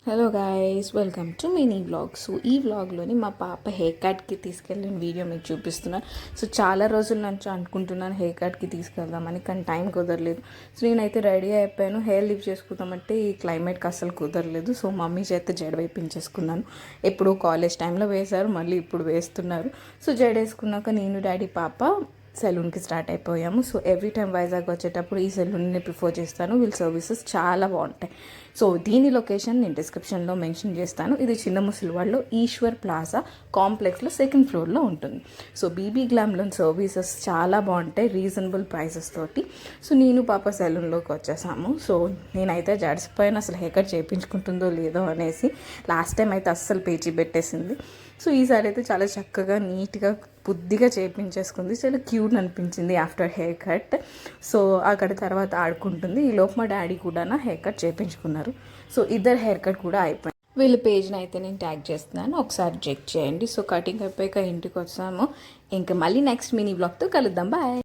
Hello guys, welcome to mini vlog. So ఈ వ్లాగ్లోని మా పాప హెయిర్ కట్కి తీసుకెళ్ళిన వీడియో మీకు చూపిస్తున్నాను. సో చాలా రోజుల నుంచి అనుకుంటున్నాను హెయిర్ కట్కి తీసుకెళ్దామని, కానీ టైం కుదరలేదు. సో నేనైతే రెడీ అయిపోయాను. హెయిర్ లిఫ్ట్ చేసుకుందామంటే ఈ క్లైమేట్కి అస్సలు కుదరలేదు. సో మమ్మీ చేత జడ వేయించేసుకున్నాను. ఎప్పుడు కాలేజ్ టైంలో వేశారు, మళ్ళీ ఇప్పుడు వేస్తున్నారు. సో జడ వేసుకున్నాక నేను డాడీ పాప సెలూన్కి స్టార్ట్ అయిపోయాము. సో ఎవ్రీ టైం వైజాగ్ వచ్చేటప్పుడు ఈ సెలూన్ని ప్రిఫర్ చేస్తాను. వీళ్ళ సర్వీసెస్ చాలా బాగుంటాయి. సో దీని లొకేషన్ నేను డిస్క్రిప్షన్లో మెన్షన్ చేస్తాను. ఇది చిన్న ముసలివాడలో ఈశ్వర్ ప్లాజా కాంప్లెక్స్లో సెకండ్ ఫ్లోర్లో ఉంటుంది. సో బీబీ గ్లామ్లో సర్వీసెస్ చాలా బాగుంటాయి రీజనబుల్ ప్రైసెస్ తోటి. సో నేను పాప సెలూన్లోకి వచ్చేసాము. సో నేనైతే జడిసిపోయాను, అసలు హెయిర్ కట్ చేయించుకుంటుందో లేదో అనేసి. లాస్ట్ టైం అయితే అస్సలు పేచీ పెట్టేసింది. సో ఈసారి అయితే చాలా చక్కగా నీట్గా బుద్ధిగా చేయించేసుకుంది. చాలా క్యూట్ అనిపించింది ఆఫ్టర్ హెయిర్ కట్. సో అక్కడ తర్వాత ఆడుకుంటుంది. ఈ లోపు మా డాడీ కూడా హెయిర్ కట్ చేయించుకున్నారు. సో ఇద్దరు హెయిర్ కట్ కూడా అయిపోయింది. వీళ్ళ పేజ్ని అయితే నేను ట్యాగ్ చేస్తున్నాను, ఒకసారి చెక్ చేయండి. సో కటింగ్ అయిపోయాక ఇంటికి వచ్చాము. ఇంకా మళ్ళీ నెక్స్ట్ మినీ బ్లాగ్తో కలుద్దాం. బాయ్.